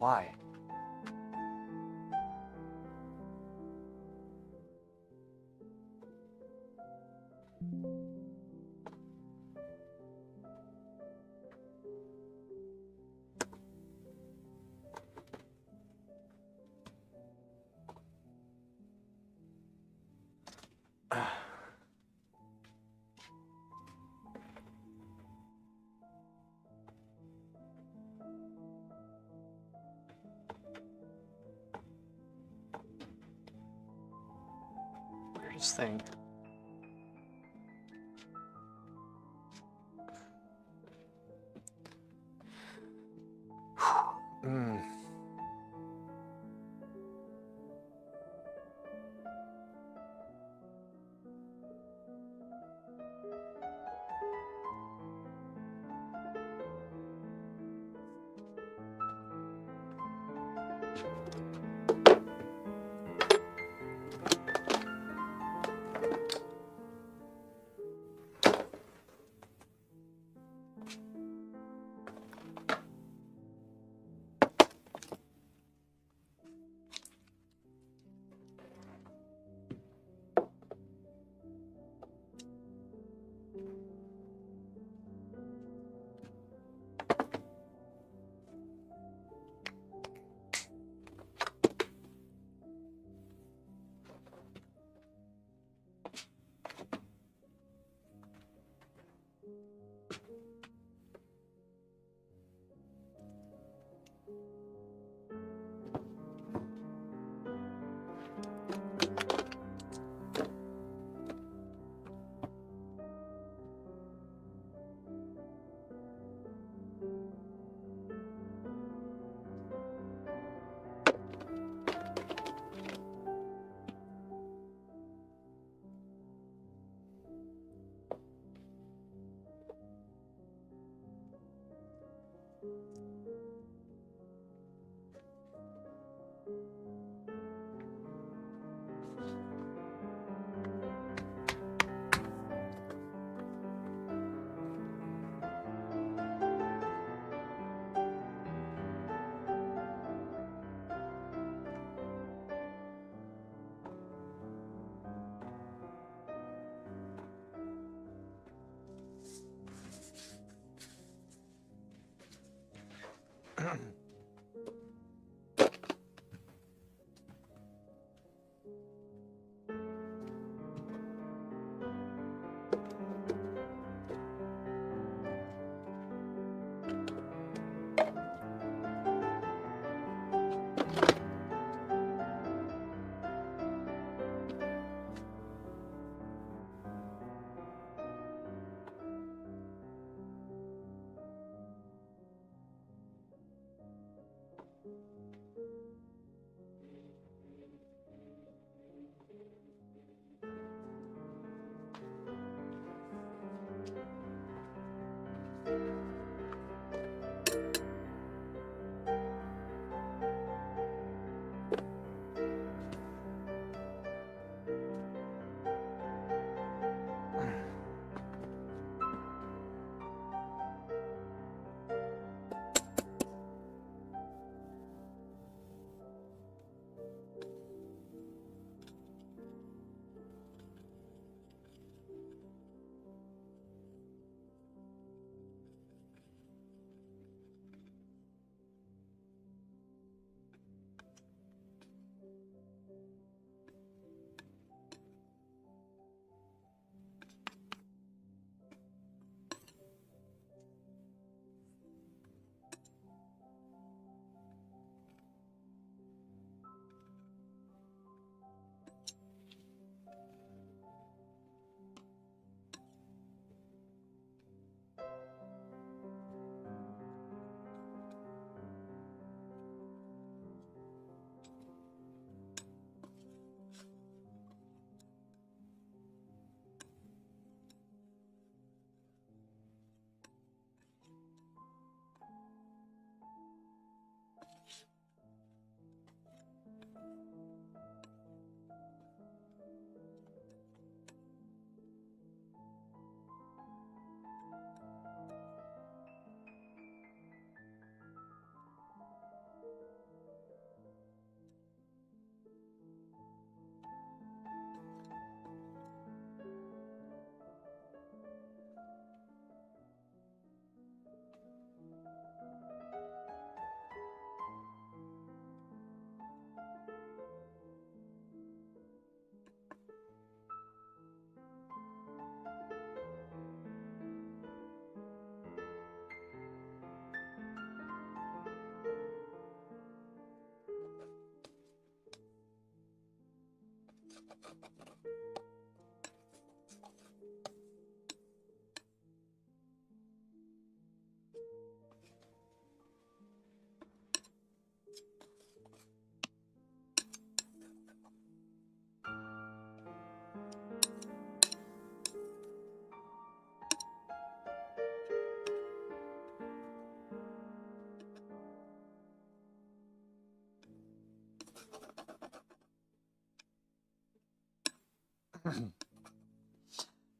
Why? Weirdest thing. Hmm.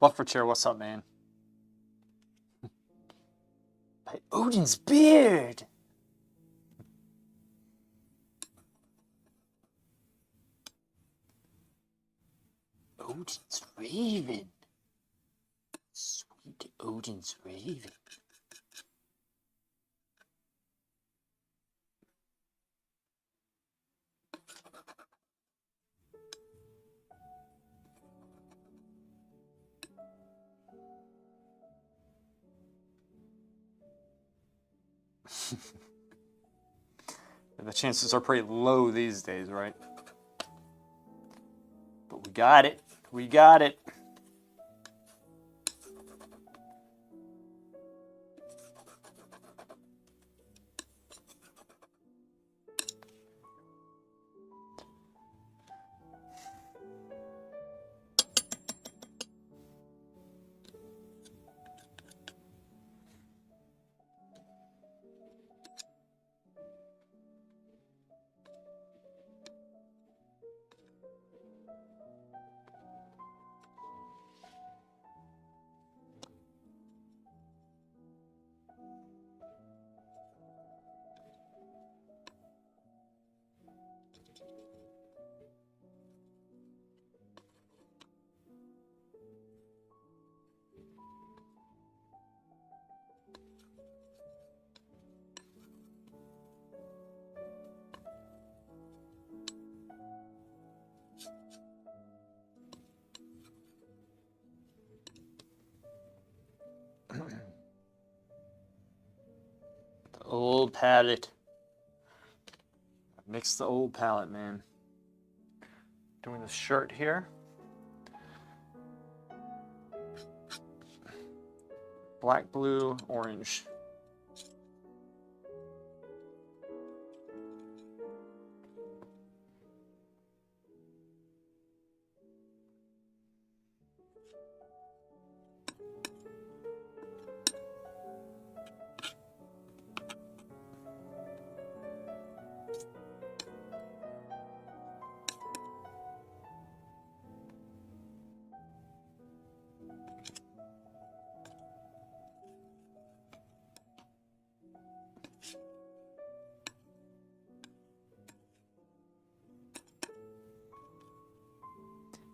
Buff for chair, what's up, man? By Odin's beard! Odin's raven. Sweet Odin's raven. The chances are pretty low these days, right? But we got it. We got it. The old palette. Mix the old palette, man. Doing this shirt here. Black, blue, orange.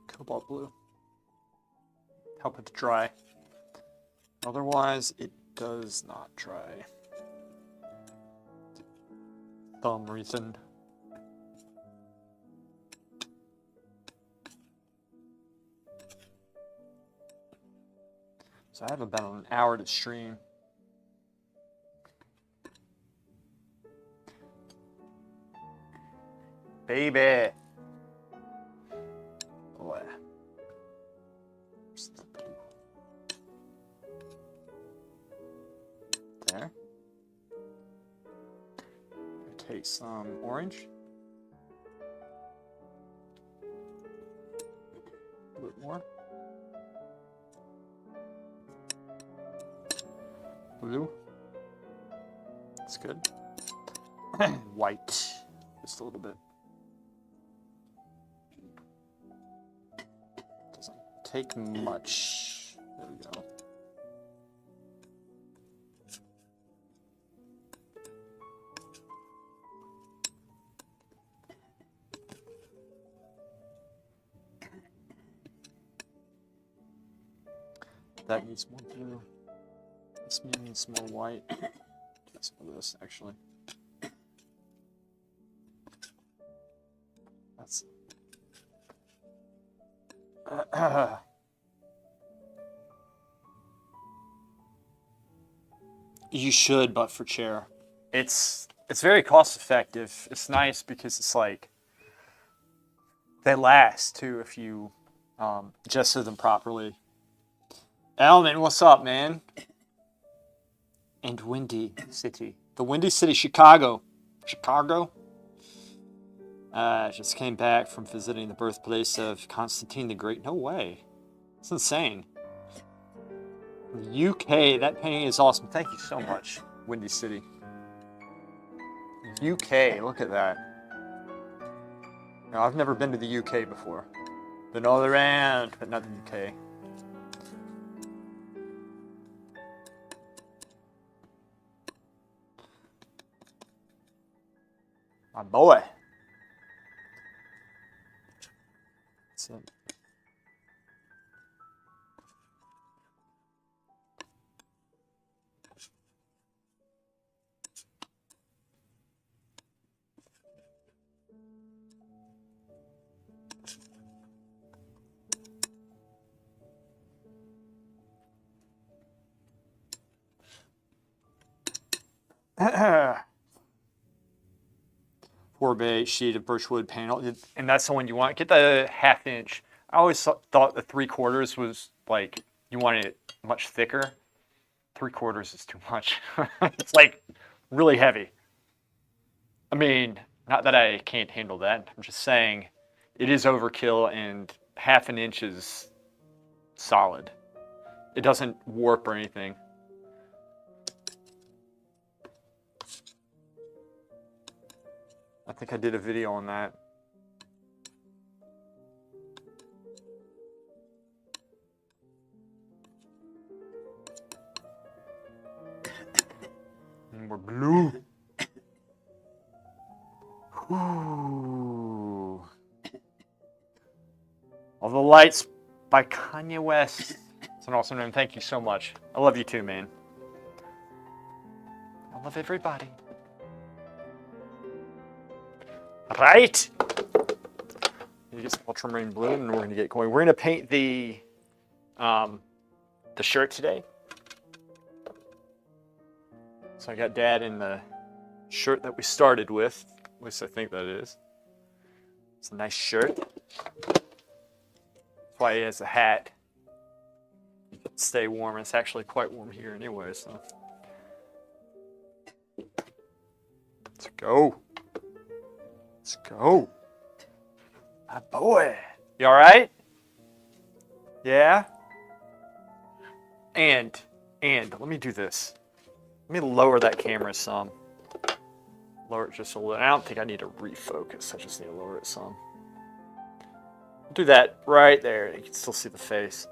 Cobalt blue. Help it to dry. Otherwise, it does not dry. Thumb reason. So I have about an hour to stream. Baby. Boy. There. Take some orange. A bit more. Blue. That's good. White. Just a little bit. Doesn't take much. There we go. That needs more blue. This needs more white. Some of this, actually. That's... You should, but for chair. It's very cost effective. It's nice because it's like they last too if you gesture them properly. Elman, what's up, man? And Windy City. The Windy City, Chicago. Chicago? Just came back from visiting the birthplace of Constantine the Great. No way. It's insane. The UK, that painting is awesome. Thank you so much, Windy City. UK, look at that. Now, I've never been to the UK before. The Northern Ireland, but not the UK. My boy. That's it. Four-bay sheet of birchwood panel, and that's the one you want. Get the 1/2 inch. I always thought the 3/4 was like you wanted it much thicker. 3/4 is too much. It's like really heavy. I mean, not that I can't handle that. I'm just saying it is overkill, and 1/2 inch is solid. It doesn't warp or anything. I think I did a video on that. And we're blue. Ooh. All the Lights by Kanye West. It's an awesome name. Thank you so much. I love you too, man. I love everybody. Right. You get some ultramarine blue, and we're gonna get going. We're gonna paint the shirt today. So I got Dad in the shirt that we started with. At least I think that is. It's a nice shirt. That's why he has a hat. Stay warm. It's actually quite warm here anyway. So let's go. Let's go. My boy. You all right? Yeah? And let me do this. Let me lower that camera some. Lower it just a little. I don't think I need to refocus. I just need to lower it some. Do that right there. You can still see the face.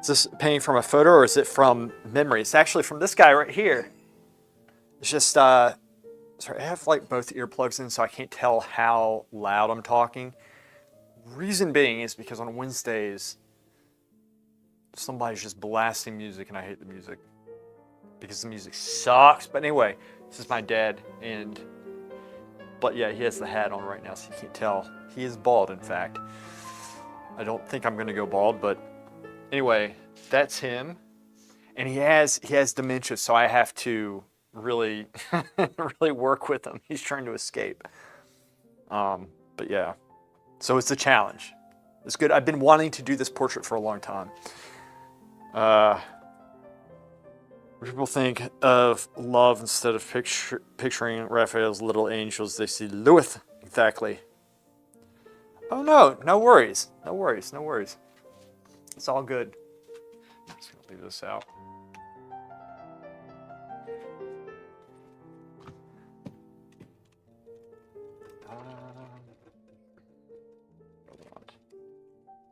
Is this painting from a photo or is it from memory? It's actually from this guy right here. It's just, sorry, I have like both earplugs in so I can't tell how loud I'm talking. Reason being is because on Wednesdays, somebody's just blasting music and I hate the music. Because the music sucks. But anyway, this is my dad but yeah, he has the hat on right now so you can't tell. He is bald, in fact. I don't think I'm gonna go bald, but anyway, that's him. And he has dementia, so I have to really, really work with him. He's trying to escape. But yeah, so it's a challenge. It's good. I've been wanting to do this portrait for a long time. People think of love instead of picturing Raphael's little angels. They see Lilith. Exactly. Oh no, no worries. No worries, no worries. It's all good. I'm just gonna leave this out.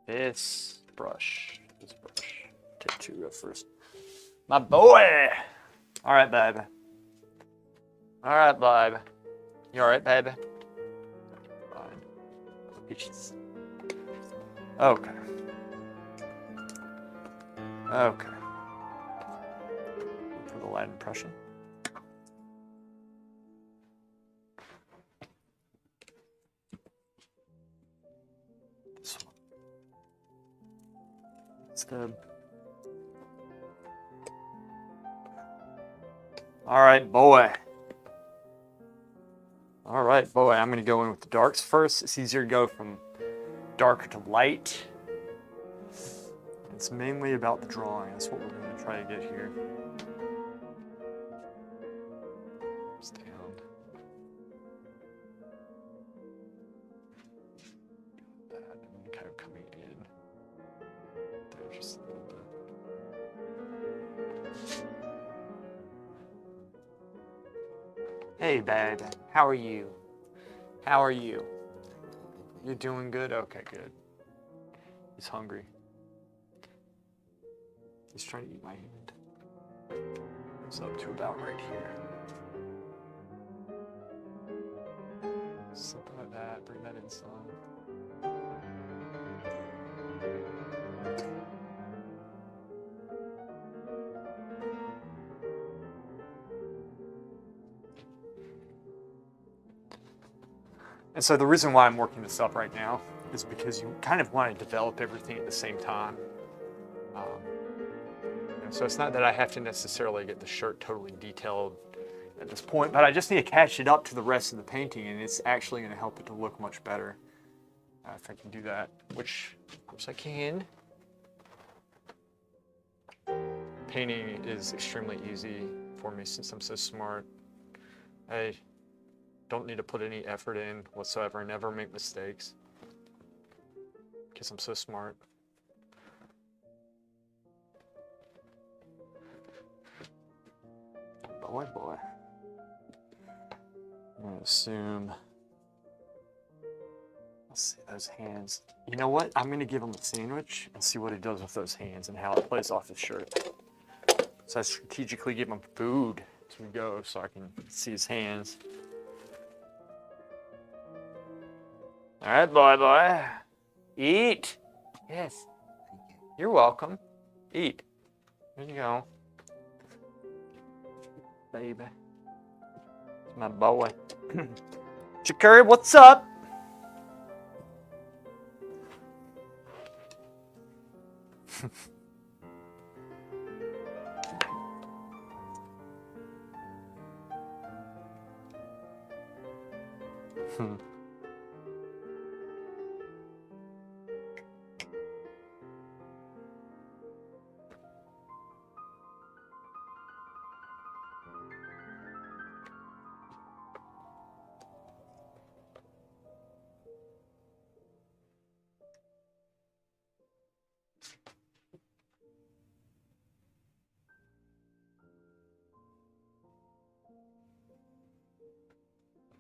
This brush. Take 2 real first. My boy! Alright, babe. Alright, babe. You alright, babe? Fine. Peaches. Okay. Okay. For the light impression. This one. It's the... Alright, boy. Alright, boy. I'm going to go in with the darks first. It's easier to go from dark to light. It's mainly about the drawing. That's what we're going to try to get here. It's down. That and kind of coming in. just a little bit. Hey, babe. How are you? How are you? You're doing good? Okay, good. He's hungry. He's trying to eat my hand. It's up to about right here. Something like that. Bring that in some. And so the reason why I'm working this up right now is because you kind of want to develop everything at the same time. So it's not that I have to necessarily get the shirt totally detailed at this point, but I just need to catch it up to the rest of the painting, and it's actually going to help it to look much better if I can do that, which of course I can. Painting is extremely easy for me since I'm so smart. I don't need to put any effort in whatsoever. I never make mistakes because I'm so smart. Boy. I'm gonna assume. Let's see those hands. You know what? I'm gonna give him a sandwich and see what he does with those hands and how it plays off his shirt. So I strategically give him food as we go so I can see his hands. All right, boy. Eat. Yes. You're welcome. Eat. There you go. Baby. It's my boy. Shakari, what's up?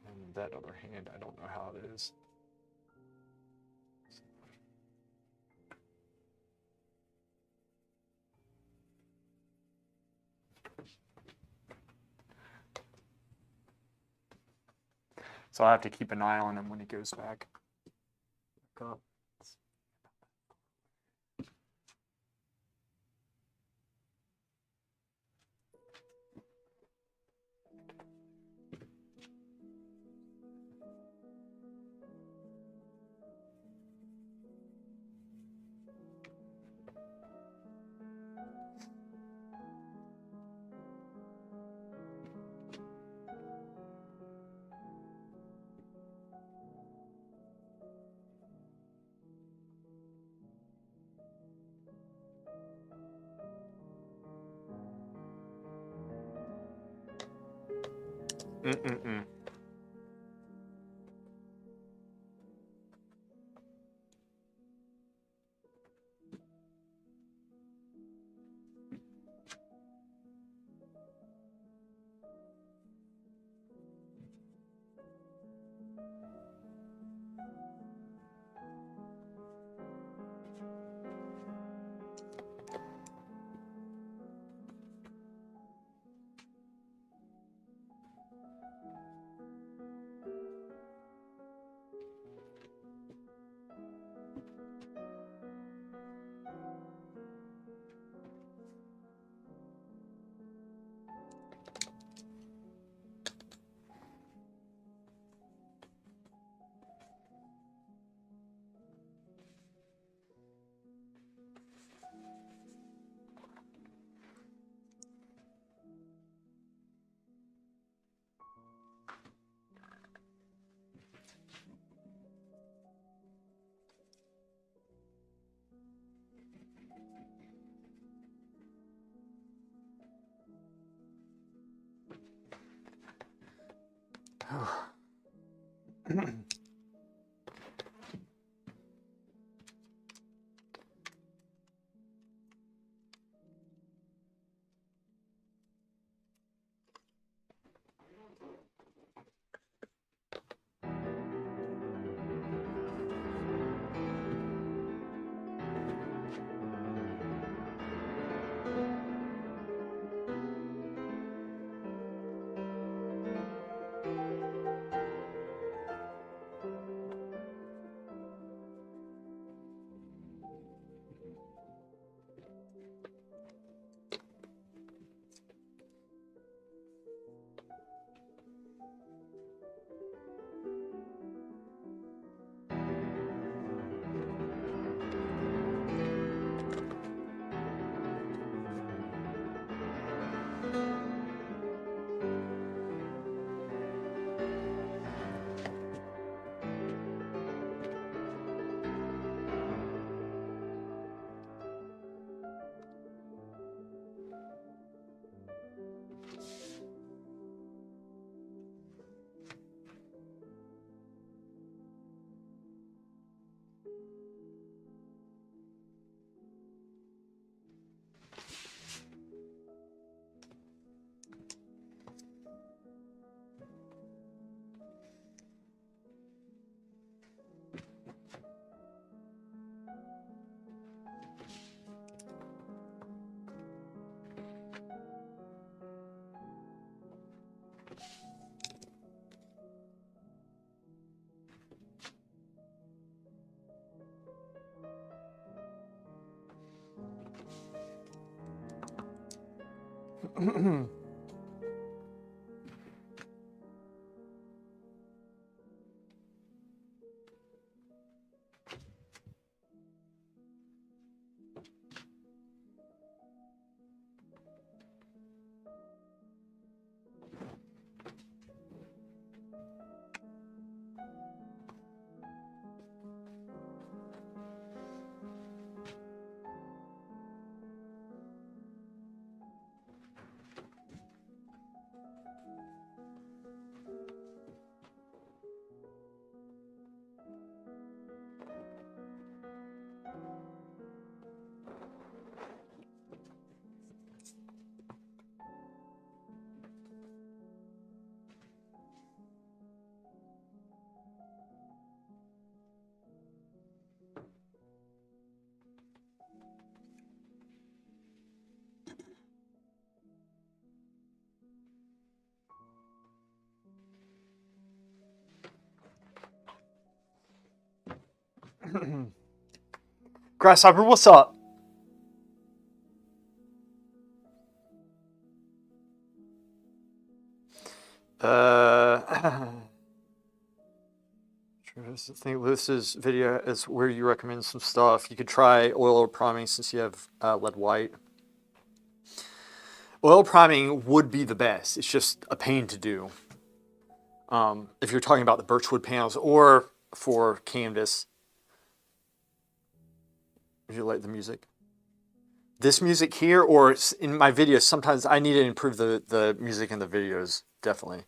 And that other hand, I don't know how it is. So I have to keep an eye on him when he goes back up. Mm-mm-mm. Grasshopper, what's up? I think Lewis's video is where you recommend some stuff. You could try oil priming since you have lead white. Oil priming would be the best. It's just a pain to do. If you're talking about the birchwood panels or for canvas. Would you like the music? This music here or in my videos, sometimes I need to improve the music in the videos, definitely. I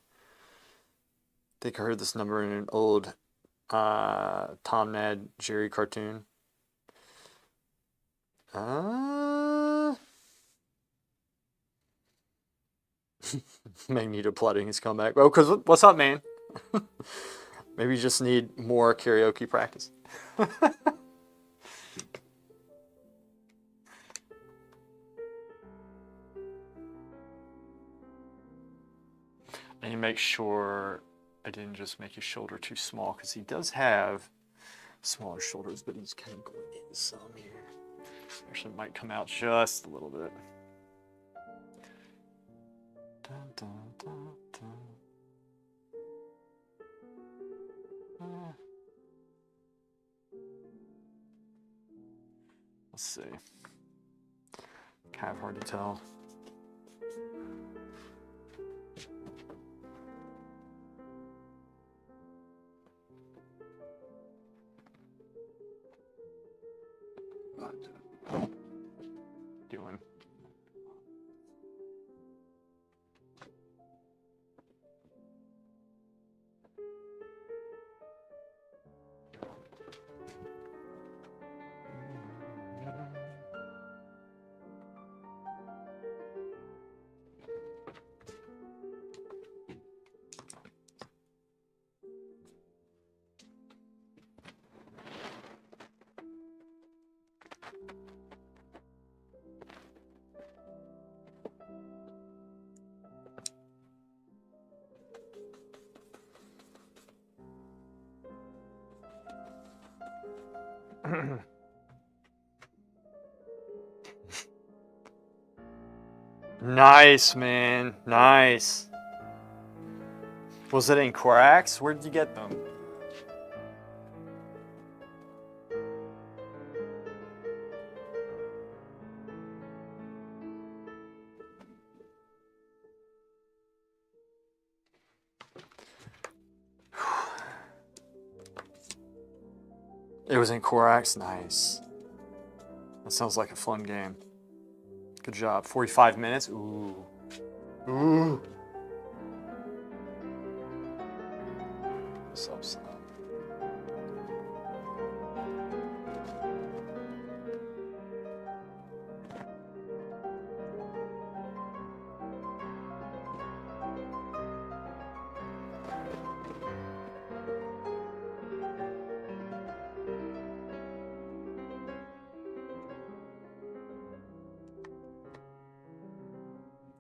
think I heard this number in an old Tom Ned Jerry cartoon. Magneto plotting his comeback. Oh, cause what's up, man? Maybe you just need more karaoke practice. I need to make sure I didn't just make his shoulder too small because he does have smaller shoulders, but he's kind of going in some here. Actually, might come out just a little bit. Dun, dun, dun, dun. Let's see. Kind of hard to tell. Doing. Nice, man. Nice. Was it in Corax? Where did you get them? It was in Corax? Nice. That sounds like a fun game. Good job. 45 minutes? Ooh. Ooh. What's up, son?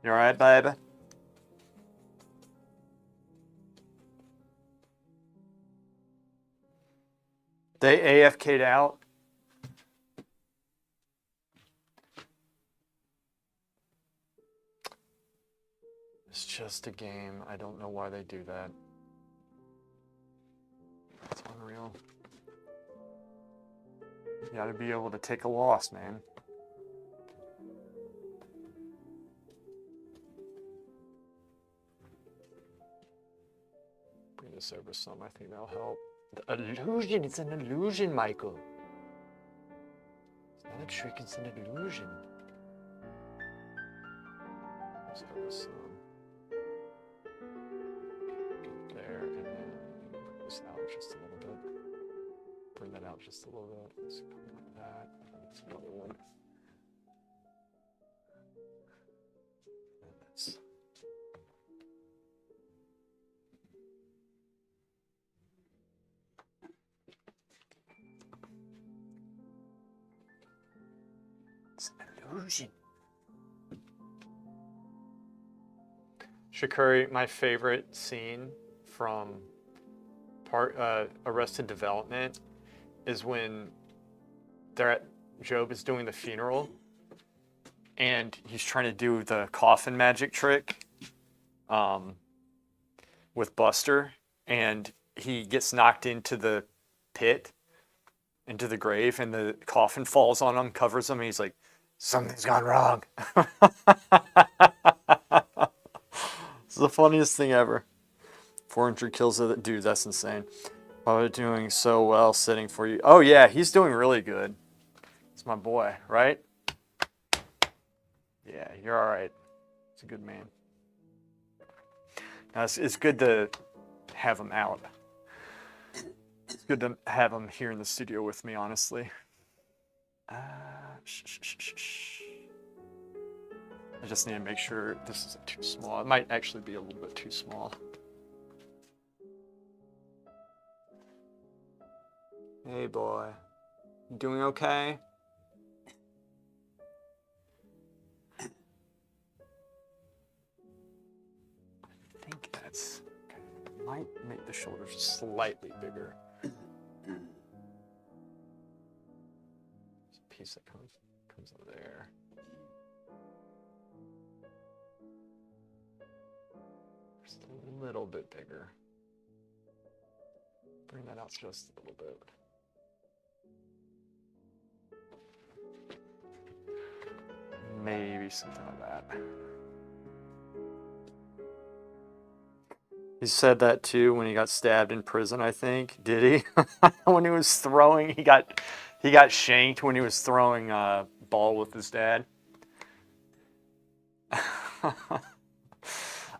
You alright, baby? They AFK'd out? It's just a game. I don't know why they do that. It's unreal. You gotta be able to take a loss, man. Bring this over some. I think that'll help. The illusion. It's an illusion, Michael. It's not a trick. It's an illusion. Let's over some. There, and then bring this out just a little bit. Bring that out just a little bit. Let's go like that. That's another one. And this. It's an illusion. Shikuri, my favorite scene from Arrested Development is when Job is doing the funeral and he's trying to do the coffin magic trick with Buster, and he gets knocked into the pit, into the grave, and the coffin falls on him, covers him, and he's like, something's gone wrong. It's the funniest thing ever. 400 kills of that dude, that's insane. Why are doing so well sitting for you? Oh yeah, he's doing really good. It's my boy, right? Yeah, you're all right. He's a good man. Now, it's good to have him out. It's good to have him here in the studio with me, honestly. I just need to make sure this isn't too small. It might actually be a little bit too small. Hey boy, you doing okay? I think that's okay. Might make the shoulders slightly bigger. There's a piece that comes over there. Just a little bit bigger. Bring that out just a little bit. Maybe something like that. He said that too when he got stabbed in prison, I think. Did he? When he was throwing, he got shanked when he was throwing a ball with his dad.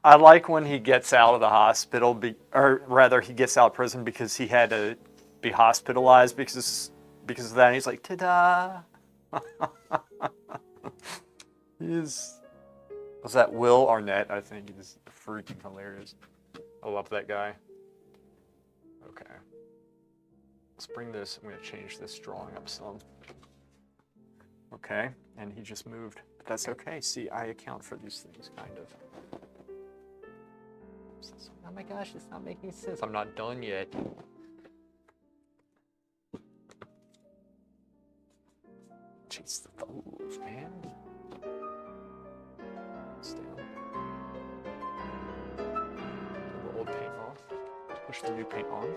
I like when he gets out of the hospital, or rather, he gets out of prison because he had to be hospitalized because of that. And he's like, ta-da! Was that Will Arnett? I think he's freaking hilarious. I love that guy. Okay. Let's bring this. I'm going to change this drawing up some. Okay. And he just moved. But that's okay. See, I account for these things, kind of. Oh my gosh, it's not making sense. I'm not done yet. Chase the foes, man. Stay on. Pull the old paint off. Push the new paint on.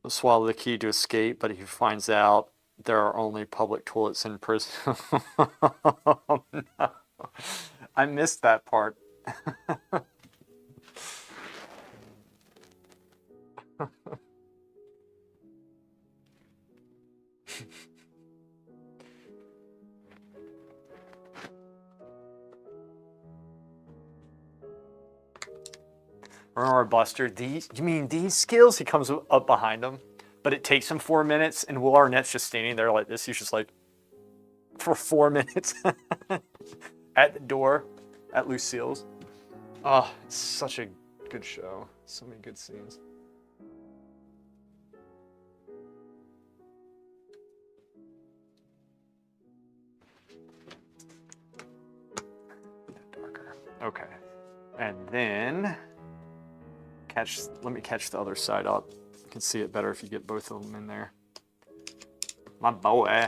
Swallow the key to escape, but he finds out there are only public toilets in prison. Oh, no. I missed that part. Remember Buster, you mean these skills? He comes up behind him, but it takes him 4 minutes, and Will Arnett's just standing there like this. He's just like, for 4 minutes at the door at Lucille's. Oh, it's such a good show. So many good scenes. Darker. Okay. And then let me catch the other side up You can see it better if you get both of them in there. My boy.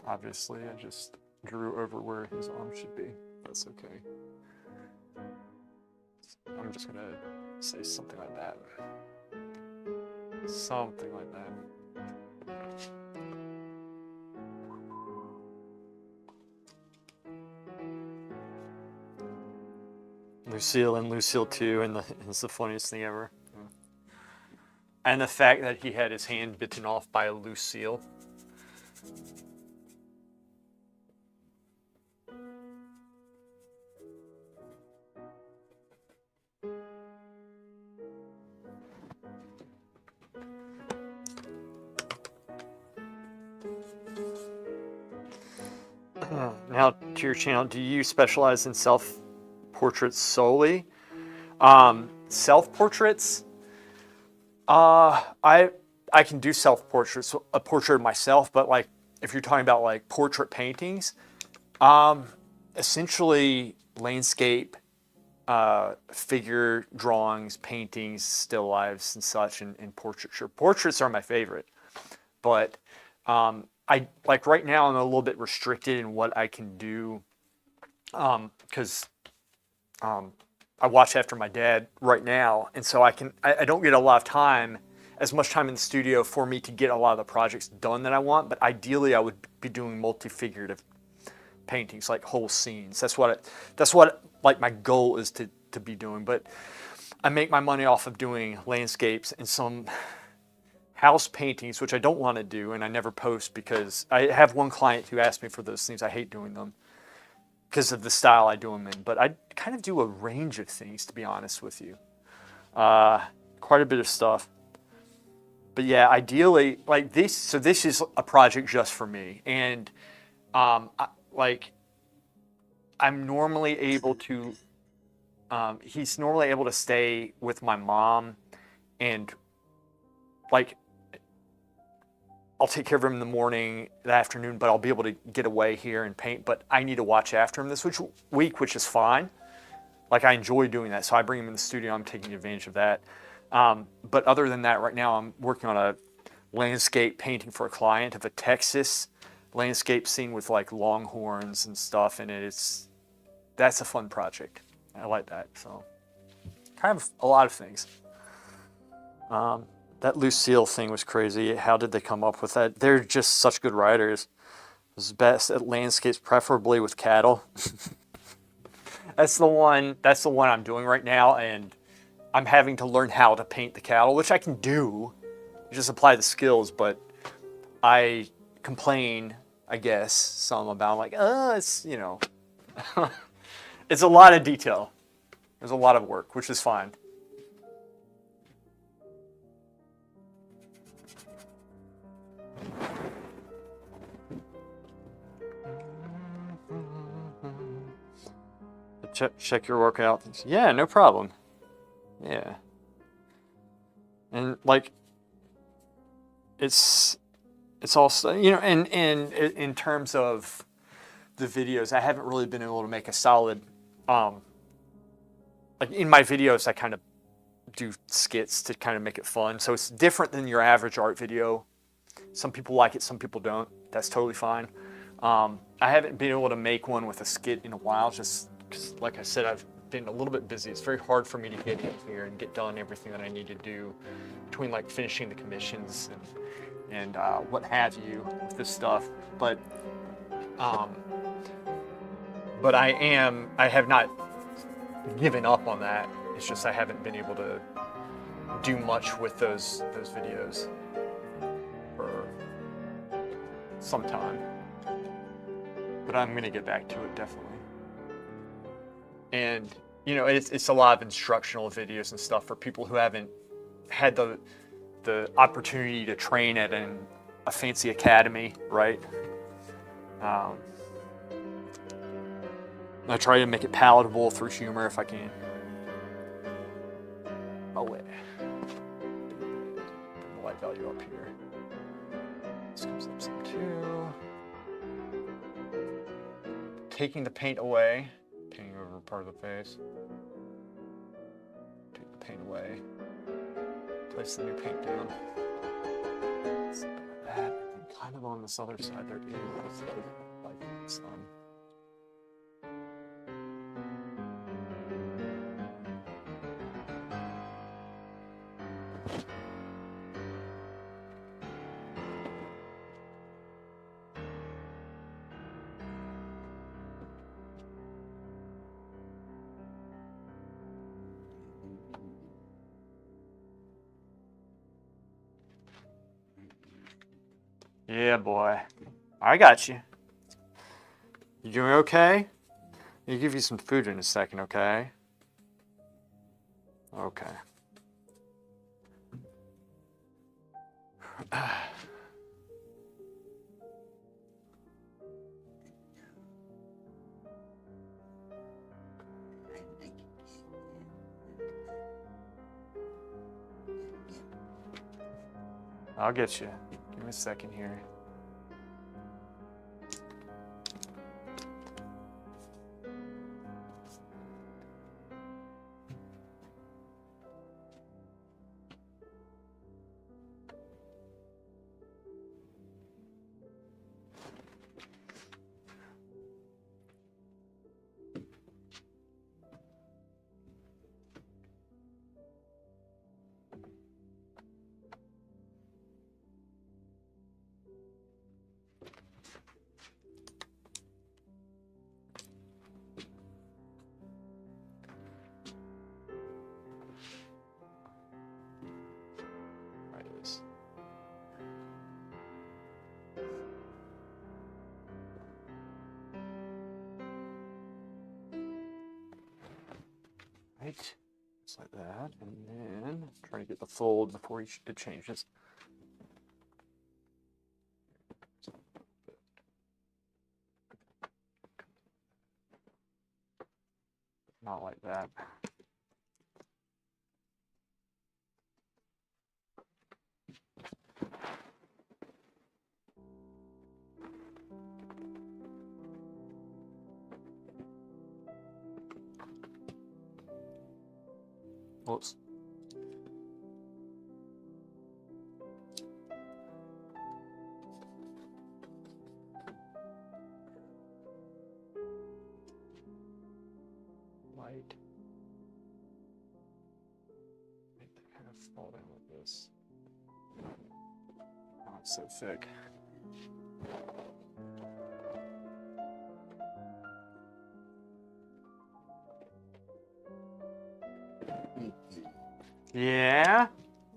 Obviously, I just drew over where his arm should be. That's okay. I'm just gonna say something like that. Something like that. Lucille and Lucille 2, and it's the funniest thing ever. And the fact that he had his hand bitten off by a Lucille. Now to your channel, do you specialize in self-portraits solely? Self-portraits? I can do self-portraits, a portrait of myself, but like if you're talking about like portrait paintings, essentially landscape, figure drawings, paintings, still lifes and such, and portraiture. Portraits are my favorite, but I like right now I'm a little bit restricted in what I can do because I watch after my dad right now, and so I don't get a lot of time, as much time in the studio for me to get a lot of the projects done that I want. But ideally, I would be doing multi-figurative paintings, like whole scenes. That's what like my goal is to be doing. But I make my money off of doing landscapes and some house paintings, which I don't want to do, and I never post because I have one client who asked me for those things. I hate doing them because of the style I do them in. But I kind of do a range of things, to be honest with you. Quite a bit of stuff. But yeah, ideally, like this, so this is a project just for me. And I'm normally able to, he's normally able to stay with my mom, and like, I'll take care of him in the morning, the afternoon, but I'll be able to get away here and paint. But I need to watch after him this week, which is fine. Like, I enjoy doing that. So I bring him in the studio. I'm taking advantage of that. But other than that, right now I'm working on a landscape painting for a client of a Texas landscape scene with like longhorns and stuff. And that's a fun project. I like that. So kind of a lot of things. That Lucille thing was crazy. How did they come up with that? They're just such good writers. It was best at landscapes, preferably with cattle. That's the one I'm doing right now, and I'm having to learn how to paint the cattle, which I can do. You just apply the skills, but I complain, I guess, some about like, it's, you know, it's a lot of detail. There's a lot of work, which is fine. Check your workout. Yeah, no problem. Yeah. And like, it's also, you know, and in terms of the videos, I haven't really been able to make a solid, like in my videos, I kind of do skits to kind of make it fun. So it's different than your average art video. Some people like it, some people don't. That's totally fine. I haven't been able to make one with a skit in a while, just because, like I said, I've been a little bit busy. It's very hard for me to get in here and get done everything that I need to do between like finishing the commissions and what have you with this stuff. But I have not given up on that. It's just I haven't been able to do much with those videos for some time. But I'm gonna get back to it definitely. And you know, it's a lot of instructional videos and stuff for people who haven't had the opportunity to train at a fancy academy, right? I try to make it palatable through humor if I can. Oh wait. value up here. This comes up some too. Taking the paint away, painting over part of the face. Take the paint away. Place the new paint down. That, and kind of on this other side, there is like some. Yeah, boy. I got you. You doing okay? I'll give you some food in a second, okay? Okay. I'll get you. Give me a second here. Right it is. Right, just like that, and then trying to get the fold before it changes. Not like that. Whoops. Light. Make that kind of fall down like this. Oh, it's so thick. Yeah?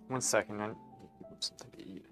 1 second, I need something to eat.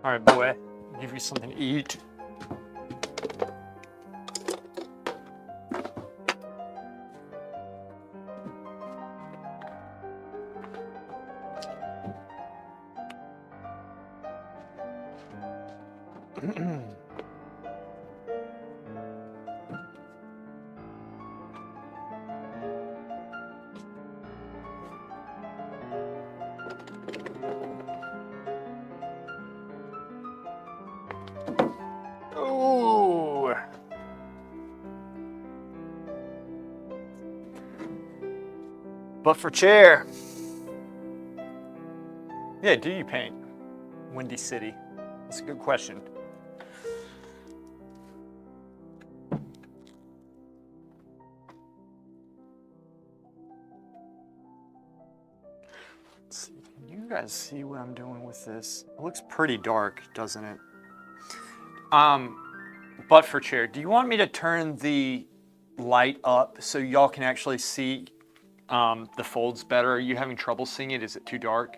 All right, boy, give you something to eat. Ooh. But for chair. Yeah, do you paint Windy City? That's a good question. Let's see. Can you guys see what I'm doing with this? It looks pretty dark, doesn't it? But for chair, do you want me to turn the light up so y'all can actually see the folds better? Are you having trouble seeing it? Is it too dark?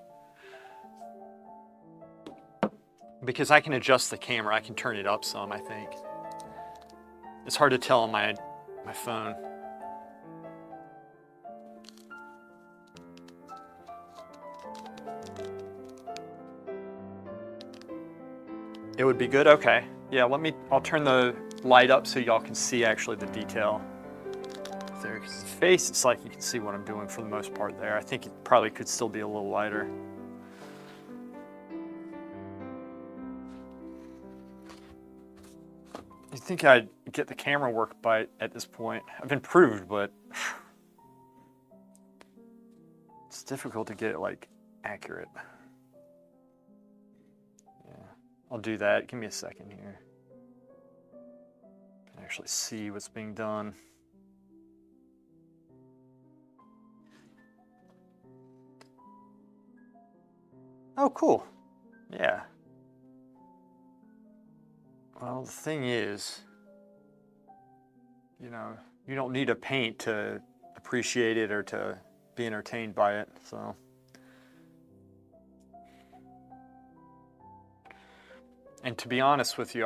Because I can adjust the camera. I can turn it up some, I think. It's hard to tell on my phone. It would be good? Okay. Yeah, I'll turn the light up so y'all can see actually the detail there. Because the face, it's like you can see what I'm doing for the most part there. I think it probably could still be a little lighter. You'd think I'd get the camera work at this point. I've improved, but it's difficult to get it like accurate. Yeah, I'll do that. Give me a second here. I can actually see what's being done. Oh, cool. Yeah. Well, the thing is, you know, you don't need a paint to appreciate it or to be entertained by it, so. And to be honest with you,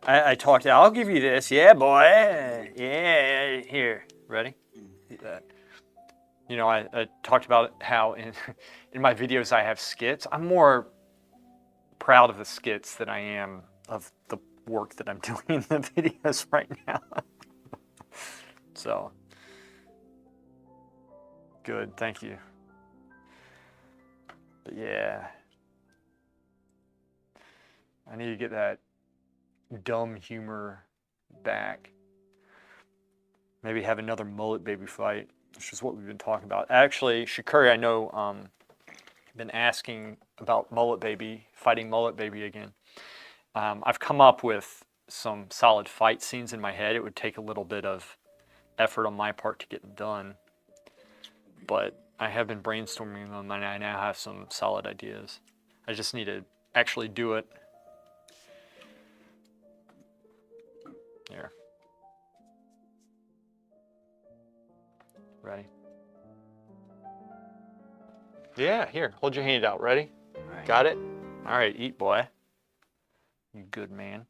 I talked, I'll give you this. Yeah, boy. Yeah, here. Ready? Eat that. You know, I talked about how in my videos I have skits. I'm more proud of the skits than I am of the work that I'm doing in the videos right now. So, good, thank you. But yeah, I need to get that dumb humor back. Maybe have another Mullet Baby fight, which is what we've been talking about. Actually, Shakuri, I know, been asking about Mullet Baby, fighting Mullet Baby again. I've come up with some solid fight scenes in my head. It would take a little bit of effort on my part to get them done, but I have been brainstorming them and I now have some solid ideas. I just need to actually do it. Here. Ready? Yeah, here, hold your hand out. Ready? Right. Got it? All right, eat, boy. You good man.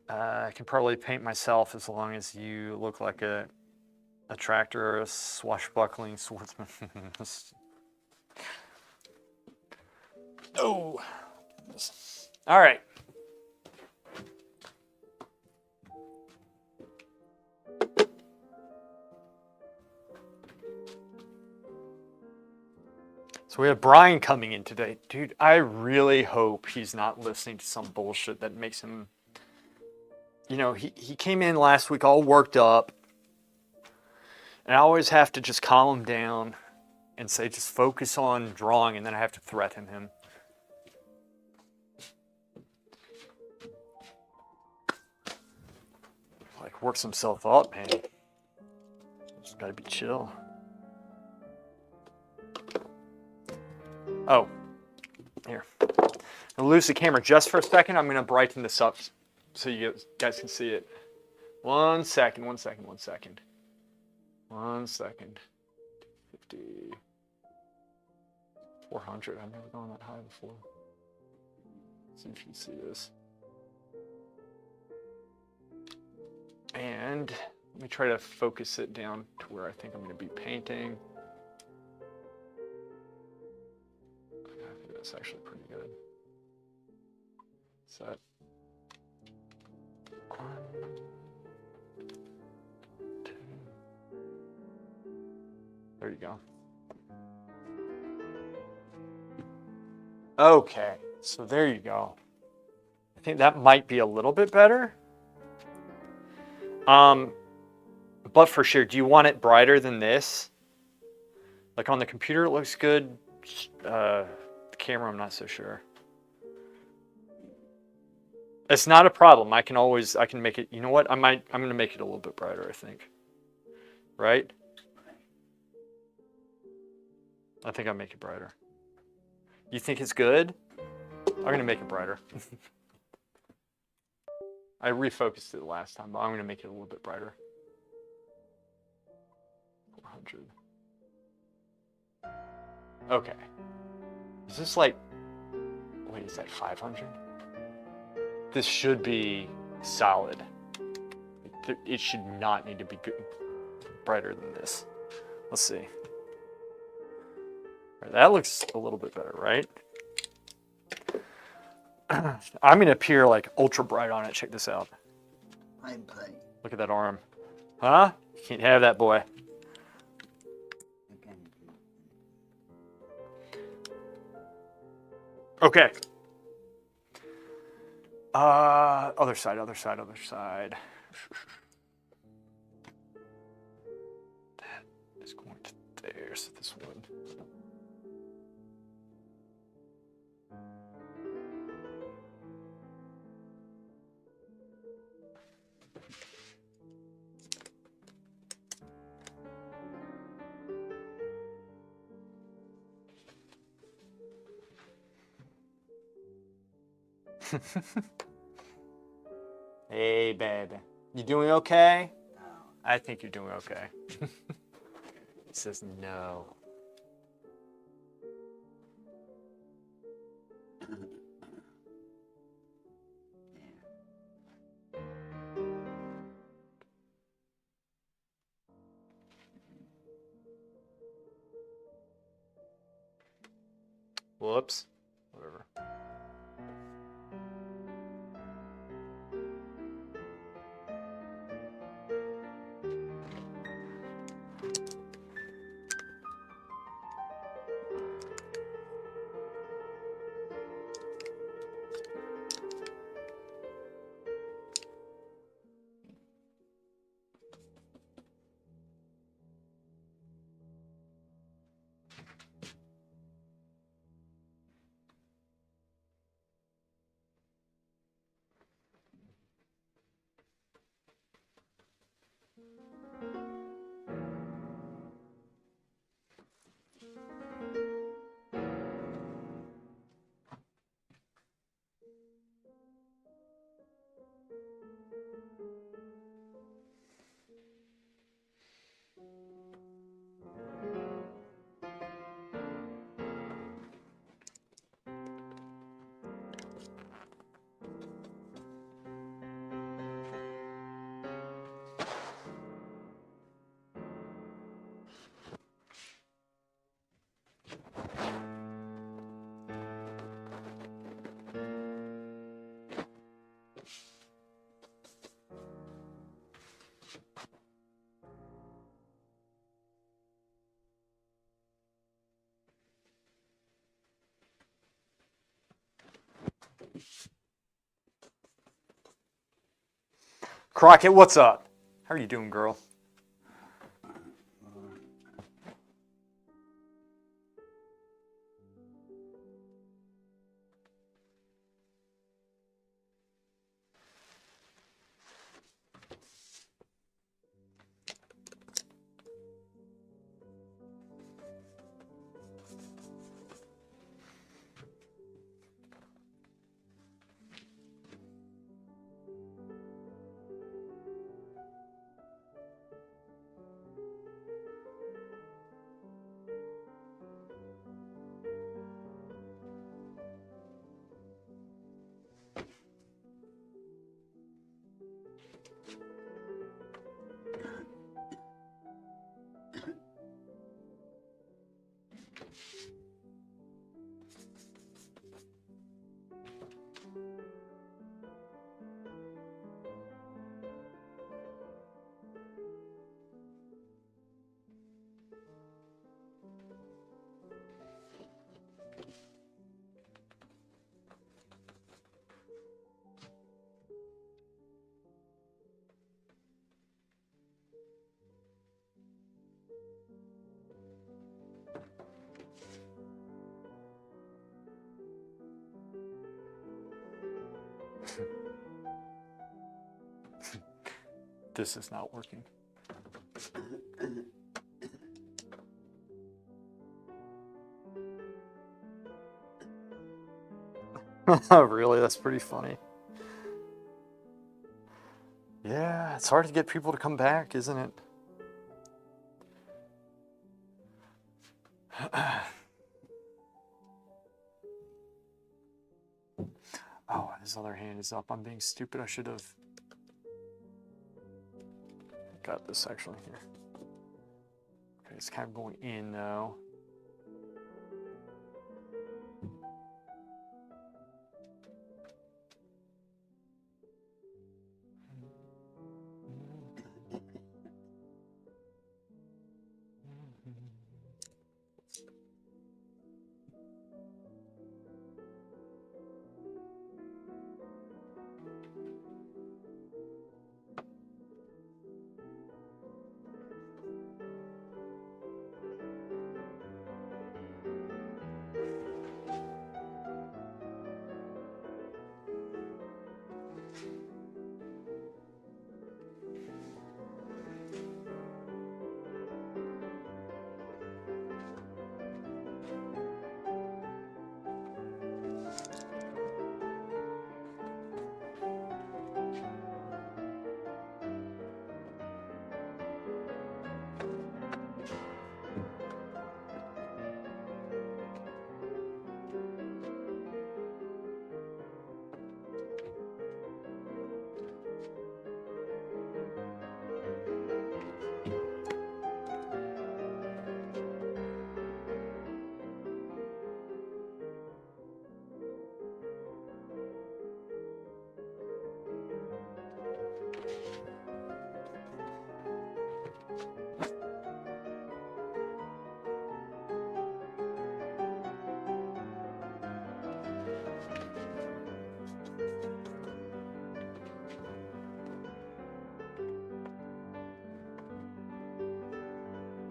I can probably paint myself as long as you look like a tractor or a swashbuckling swordsman. Oh. All right. So we have Brian coming in today. Dude, I really hope he's not listening to some bullshit that makes him, you know, he came in last week all worked up. And I always have to just calm him down and say, just focus on drawing, and then I have to threaten him. Like, works himself up, man. Just gotta be chill. Oh, here. I'll lose the camera just for a second. I'm gonna brighten this up so you guys can see it. 1 second, 1 second, 1 second. 1 second. 50. 400. I've never gone that high before. Let's see if you can see this. And let me try to focus it down to where I think I'm going to be painting. I think that's actually pretty good. Set. 1, 2. There you go. Okay, so there you go. I think that might be a little bit better. But for sure, do you want it brighter than this? Like on the computer, it looks good. The camera, I'm not so sure. It's not a problem. I can make it. You know what? I'm going to make it a little bit brighter, I think. Right? I think I'll make it brighter. You think it's good? I'm going to make it brighter. I refocused it last time, but I'm going to make it a little bit brighter. 400. Okay. Is this like, wait, is that 500? This should be solid. It should not need to be good, brighter than this. Let's see. Right, that looks a little bit better, right? I'm going to appear like ultra bright on it. Check this out. Look at that arm. Huh? You can't have that, boy. Okay. Other side. That is going to there, so this one. Hey, baby. You doing okay? No. I think you're doing okay. He says no. Whoops. Whatever. Crockett, what's up? How are you doing, girl? This is not working. Really? That's pretty funny. Yeah, it's hard to get people to come back, isn't it? Oh, his other hand is up. I'm being stupid. I should have got this actually here. Okay, it's kind of going in though.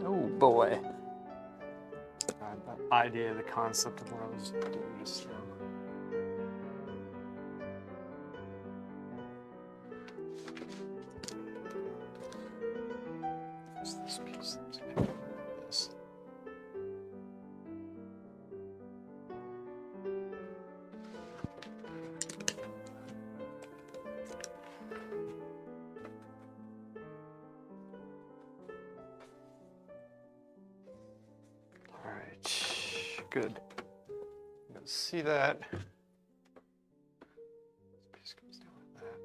Oh boy. I had that idea, the concept of what I was doing just now. Where's this piece? Let's pick up this. All right, good. You can see that. This piece goes down like that.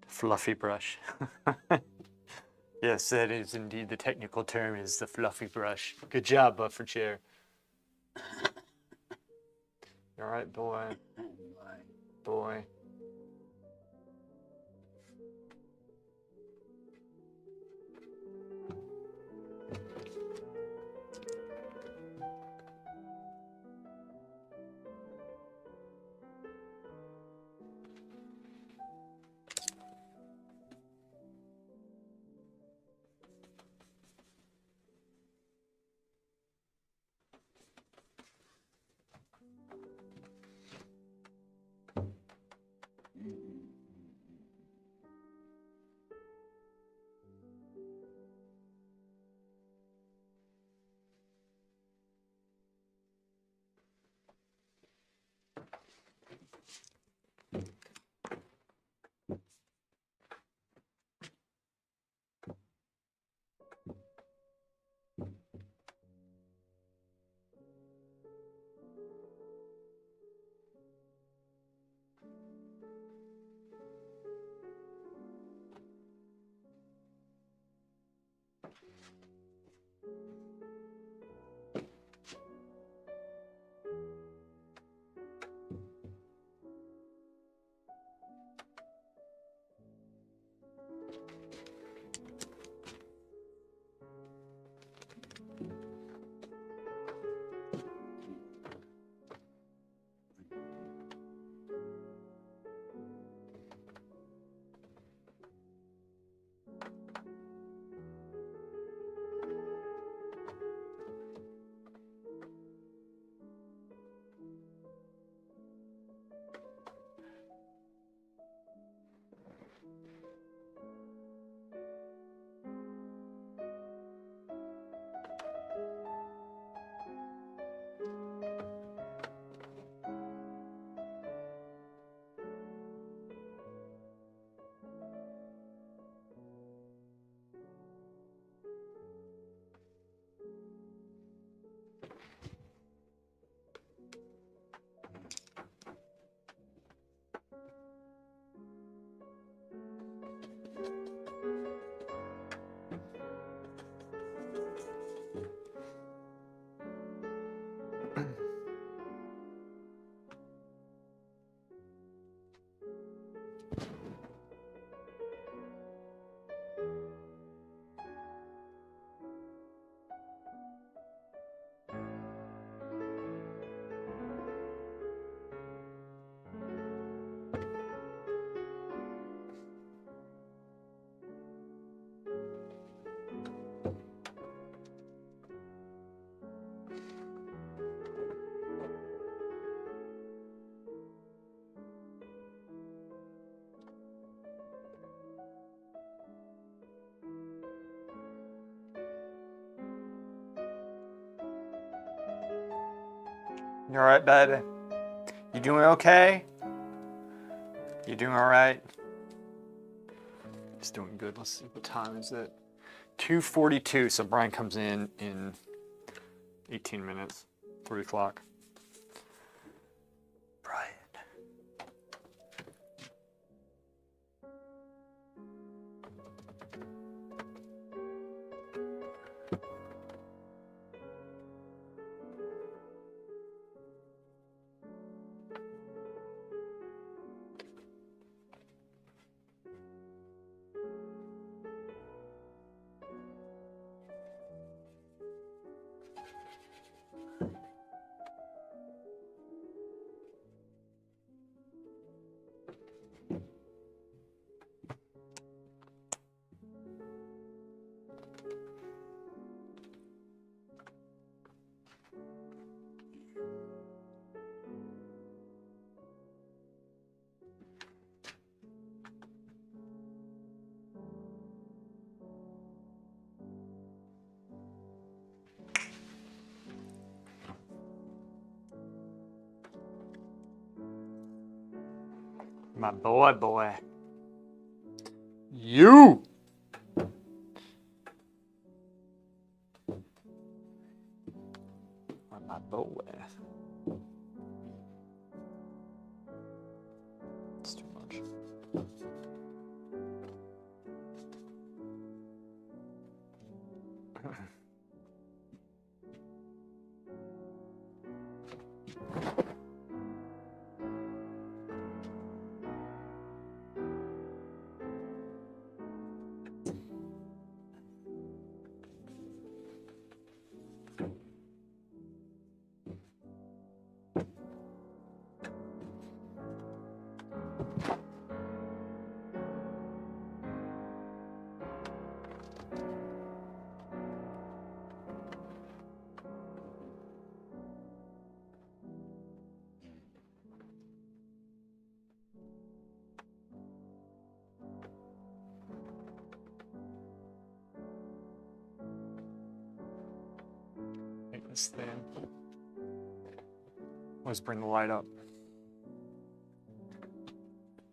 Fluffy brush. Yes, that is indeed the technical term, is the fluffy brush. Good job, Buffer Chair. All right, boy. Boy. You all right, baby? You doing okay? You doing all right? He's doing good. Let's see, what time is it? 2:42. So Brian comes in 18 minutes. 3 o'clock. Brian. My boy. You! My boy. It's too much. Take this thing. Let's bring the light up.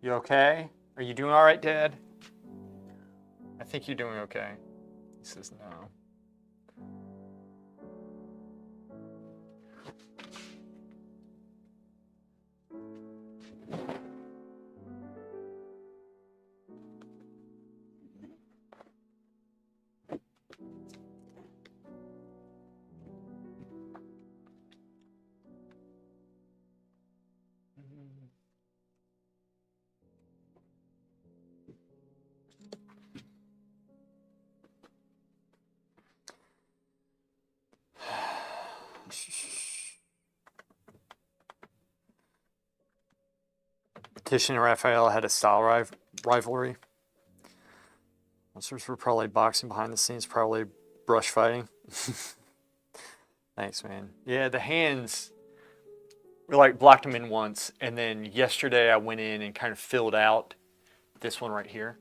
You okay? Are you doing all right, Dad? I think you're doing okay. He says no. Titian and Raphael had a style rivalry. Monsters were probably boxing behind the scenes, probably brush fighting. Thanks, man. Yeah, the hands, we like blocked them in once, and then yesterday I went in and kind of filled out this one right here.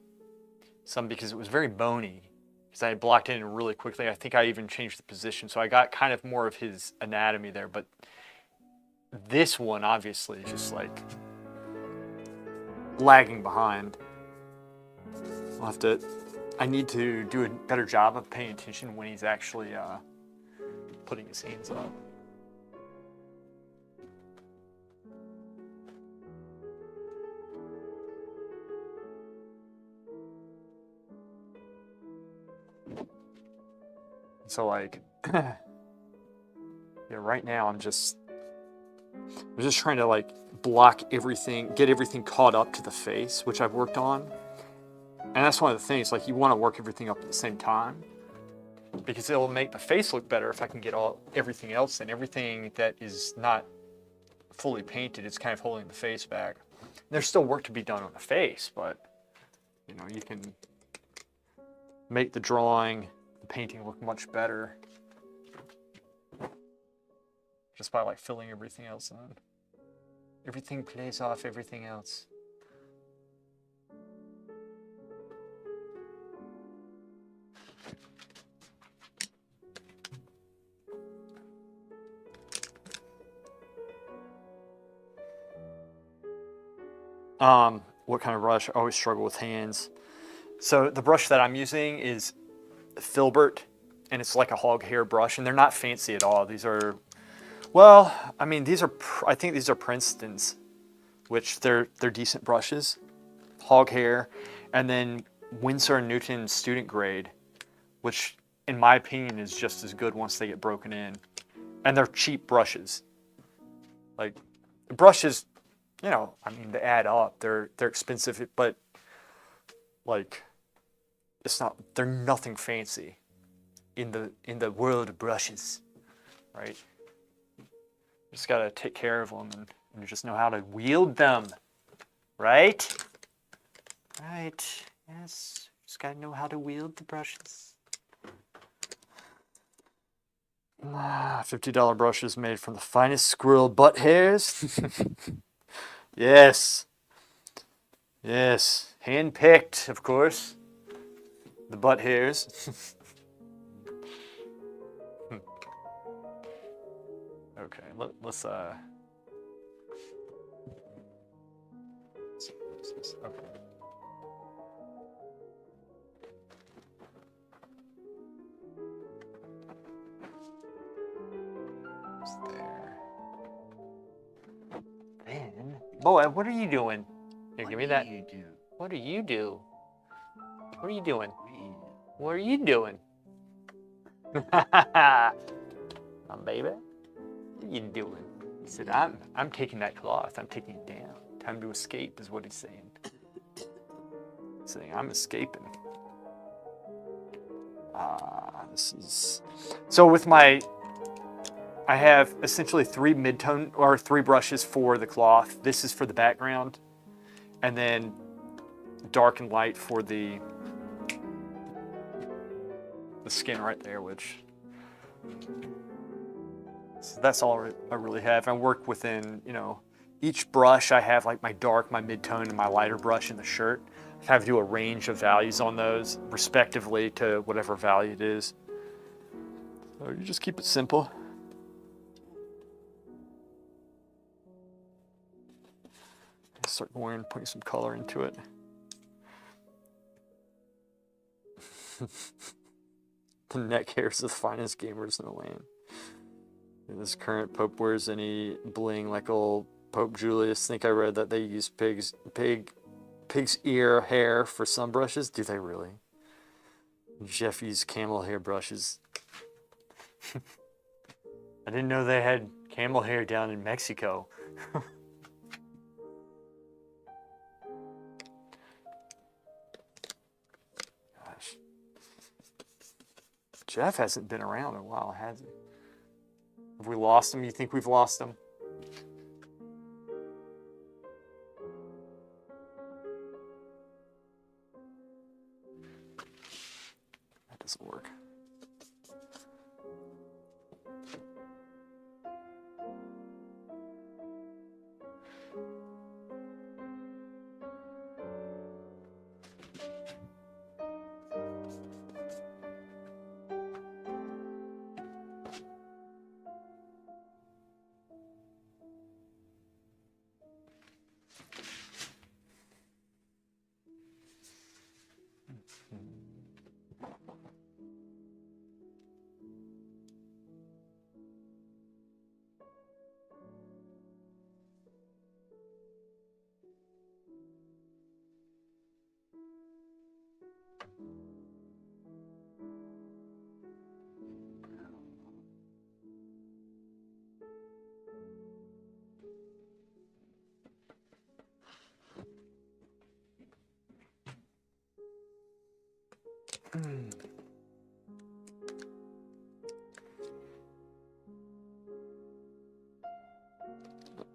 Some because it was very bony, because I had blocked it in really quickly. I think I even changed the position, so I got kind of more of his anatomy there, but this one obviously is just like lagging behind. I need to do a better job of paying attention when he's actually putting his hands up. So like, yeah, right now I'm just trying to like block everything, get everything caught up to the face, which I've worked on. And that's one of the things, like you want to work everything up at the same time because it'll make the face look better if I can get everything else in. Everything that is not fully painted, it's kind of holding the face back. There's still work to be done on the face, but you know, you can make the drawing, the painting look much better just by like filling everything else in. Everything plays off everything else. What kind of brush? I always struggle with hands. So the brush that I'm using is Filbert, and it's like a hog hair brush, and they're not fancy at all. These are, well, I mean, I think these are Princeton's, which they're decent brushes. Hog hair, and then Winsor & Newton student grade, which in my opinion is just as good once they get broken in. And they're cheap brushes. Like, the brushes, you know, I mean, they add up. They're expensive, but like, they're nothing fancy in the world of brushes, right? Just gotta take care of them and just know how to wield them, right? Right, yes, just gotta know how to wield the brushes. $50 brushes made from the finest squirrel butt hairs. Yes. Yes. Hand-picked, of course. The butt hairs. Okay, let's okay. There. Man, boy, what are you doing? Here, give me that. What do you do? What are you doing? What are you doing? Baby, what are you doing? He said, I'm taking that cloth. I'm taking it down. Time to escape is what he's saying. He's saying, I'm escaping. This is... So with I have essentially 3 mid-tone, or 3 brushes for the cloth. This is for the background. And then dark and light for the skin right there, which... So that's all I really have. I work within, you know, each brush I have like my dark, my mid-tone, and my lighter brush in the shirt. I have to do a range of values on those, respectively to whatever value it is. So you just keep it simple. Start going and putting some color into it. The neck hairs of the finest gamers in the land. And this current Pope wears any bling like old Pope Julius. Think I read that they use pig's ear hair for some brushes. Do they really? Jeff used camel hair brushes. I didn't know they had camel hair down in Mexico. Gosh. Jeff hasn't been around in a while, has he? Have we lost him? You think we've lost him? That doesn't work.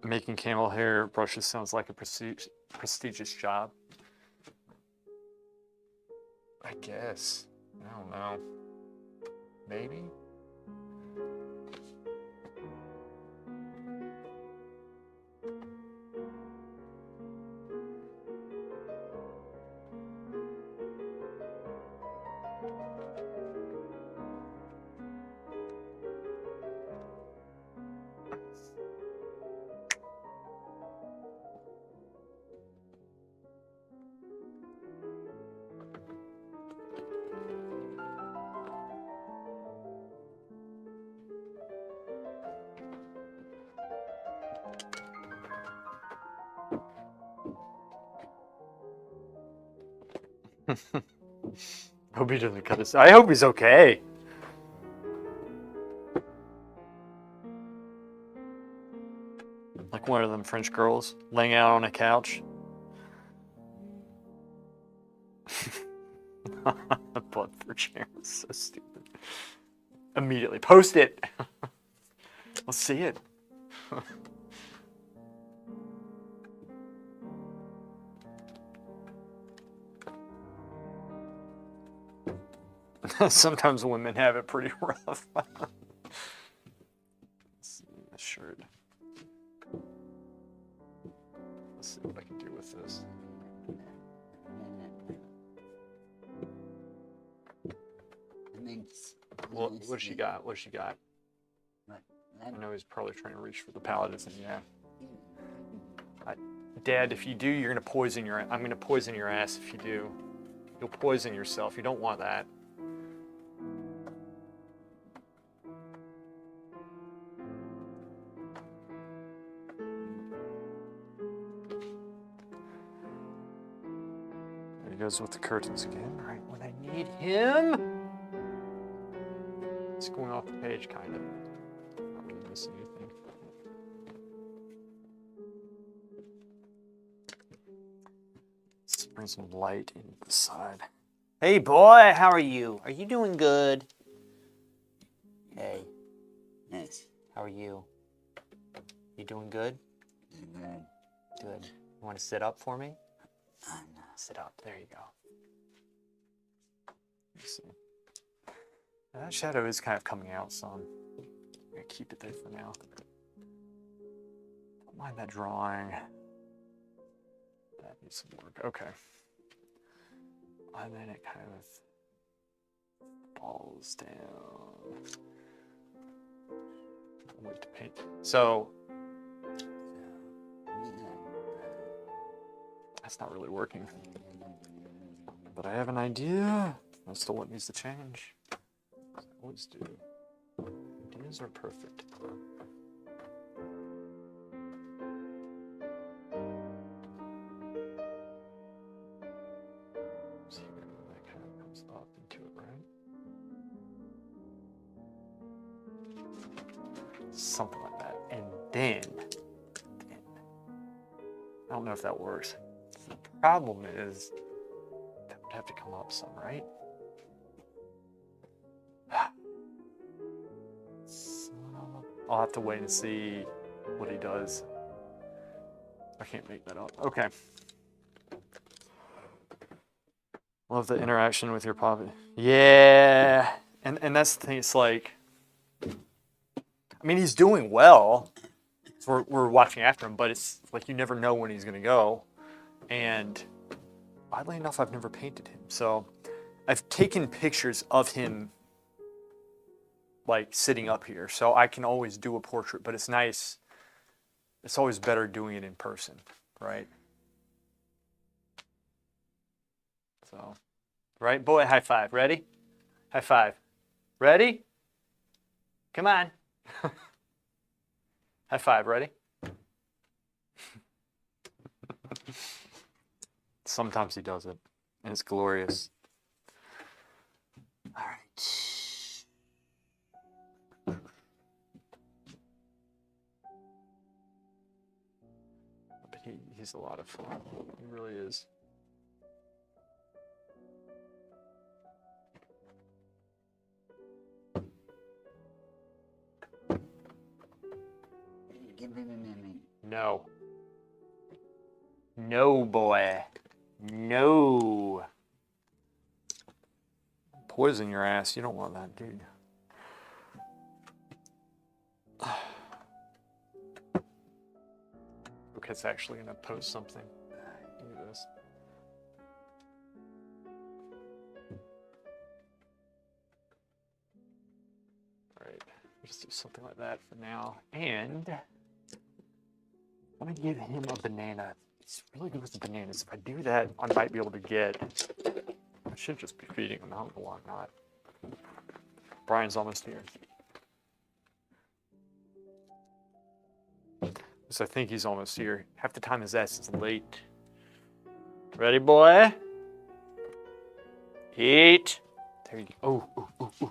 Making camel hair brushes sounds like a prestigious job. I guess. I don't know. Maybe? Hope he doesn't cut his. I hope he's okay. Like one of them French girls laying out on a couch. Blood for chair. So stupid. Immediately post it. Let's see it. Sometimes women have it pretty rough. Let's see the shirt. Let's see what I can do with this. What she got? What she got? I know he's probably trying to reach for the pallet, isn't he? Yeah. Dad, if you do, you're gonna poison your. I'm gonna poison your ass if you do. You'll poison yourself. You don't want that. There he goes with the curtains again, right when I need him. It's going off the page, kind of. Not really missing anything. Let's bring some light into the side. Hey, boy, how are you? Are you doing good? Hey. Nice. How are you? You doing good? Good. Good. You want to sit up for me? No. Sit up. There you go. Let's see. Now, that shadow is kind of coming out some. I'm going to keep it there for now. Don't mind that drawing. That needs some work. Okay. And then it kind of falls down. Wait to paint. So that's not really working. But I have an idea. That's still what needs to change. I always do. Ideas are perfect. See here, that kind of comes up into it, right? Something like that. And then I don't know if that works. The problem is that would have to come up some, right? So, I'll have to wait and see what he does. I can't make that up. Okay. Love the interaction with your puppy. Yeah. And that's the thing, it's like, I mean, he's doing well. So we're watching after him, but it's like you never know when he's gonna go. And oddly enough, I've never painted him. So I've taken pictures of him like sitting up here. So I can always do a portrait, but it's nice. It's always better doing it in person, right? So, right? Boy, high five. Ready? High five. Ready? Come on. High five. Ready? Sometimes he does it, and it's glorious. All right. But he's a lot of fun. He really is. No. No, boy. No. Poison your ass. You don't want that, dude. Okay, it's actually going to post something. Look at this. All right. Just do something like that for now. And I'm going to give him a banana. He's really good with the bananas. If I do that, I might be able to get... I should just be feeding him. I don't know why I'm not. Brian's almost here. So I think he's almost here. Half the time his ass is late. Ready, boy? Heat. There you go. Oh.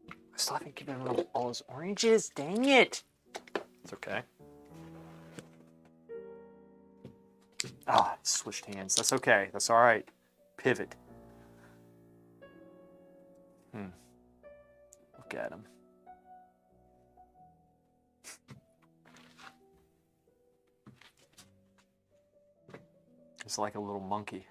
I still haven't given him all his oranges. Dang it. It's okay. Ah, switched hands. That's okay. That's all right. Pivot. Look at him. It's like a little monkey.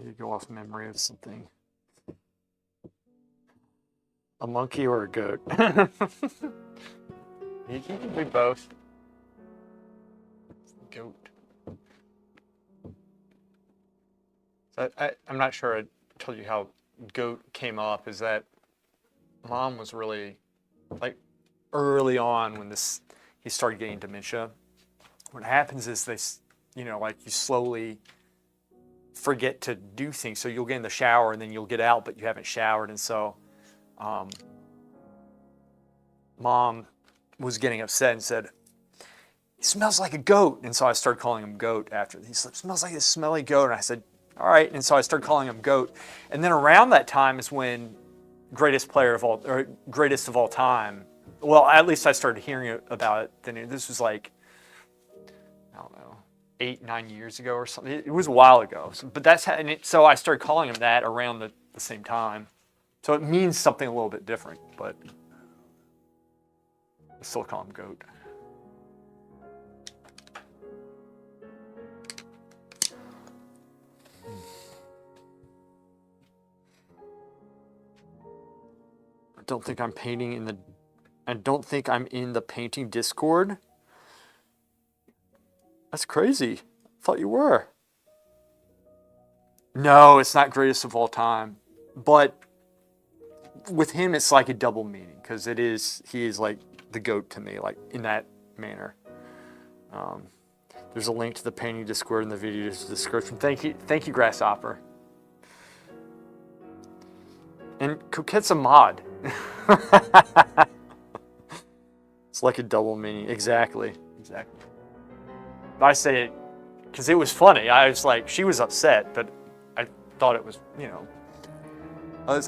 You go off memory of something. A monkey or a goat? You can do both. Goat. So I'm not sure I told you how goat came up. Is that Mom was really, like, early on when he started getting dementia. What happens is like you slowly forget to do things. So you'll get in the shower and then you'll get out, but you haven't showered. And so Mom was getting upset and said, "He smells like a goat." And so I started calling him Goat after. He said, "Smells like a smelly goat." And I said, "All right." And so I started calling him Goat. And then around that time is when greatest of all time. Well, at least I started hearing about it. Then this was like, I don't know, 8-9 years ago or something. It was a while ago. So I started calling him that around the same time. So it means something a little bit different, but I still call him Goat. I don't think I'm in the painting Discord. That's crazy. I thought you were. No, it's not greatest of all time. But with him, it's like a double meaning because he is like the goat to me, like in that manner. There's a link to the painting Discord in the video description. Thank you, Grasshopper. And Coquette's a mod. It's like a double meaning. Exactly. I say it because it was funny. I was like, she was upset, but I thought it was,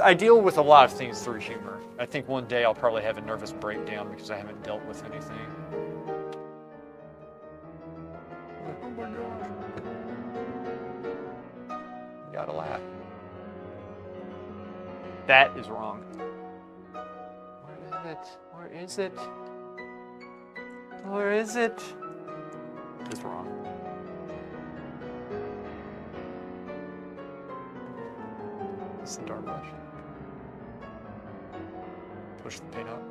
I deal with a lot of things through humor. I think one day I'll probably have a nervous breakdown because I haven't dealt with anything. Oh my gosh. You gotta laugh. That is wrong. Where is it? Where is it? It's wrong. It's the dark brush. Push the paint up.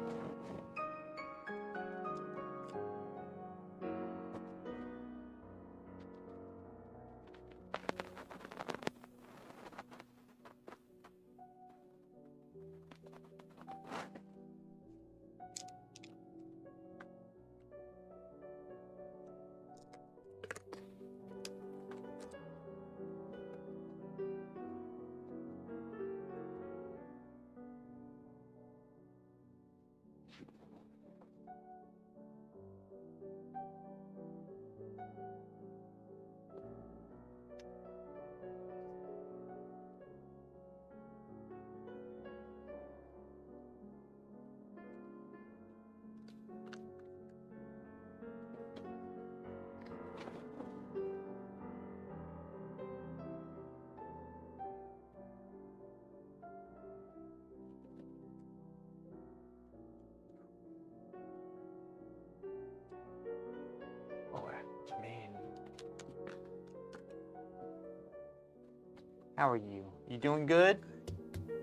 How are you? You doing good?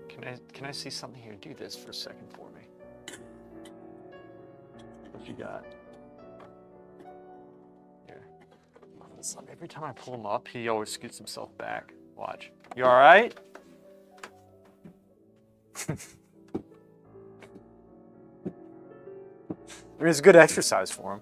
Can I see something here? Do this for a second for me. What you got? Here. Every time I pull him up, he always scoots himself back. Watch. You all right? I mean, it's good exercise for him.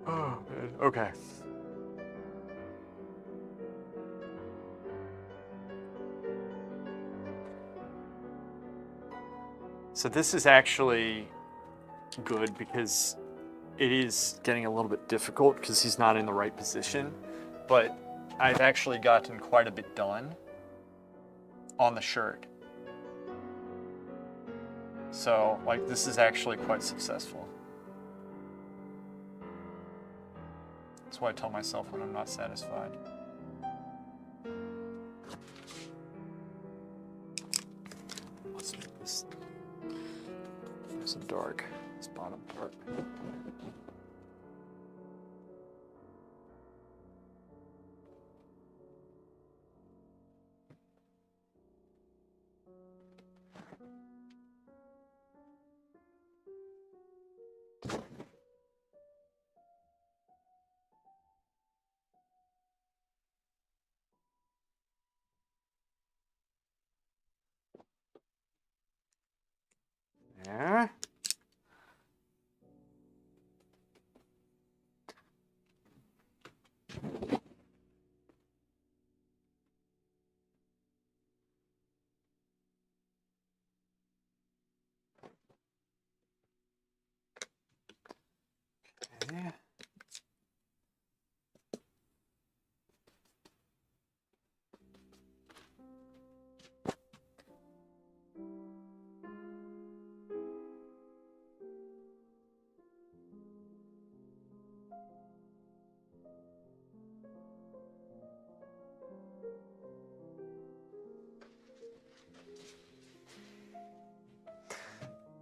Oh, man. Okay. So this is actually good because it is getting a little bit difficult because he's not in the right position, but I've actually gotten quite a bit done on the shirt. So, like, this is actually quite successful. That's why I tell myself when I'm not satisfied. Let's make this nice and dark, this bottom part. There. Okay.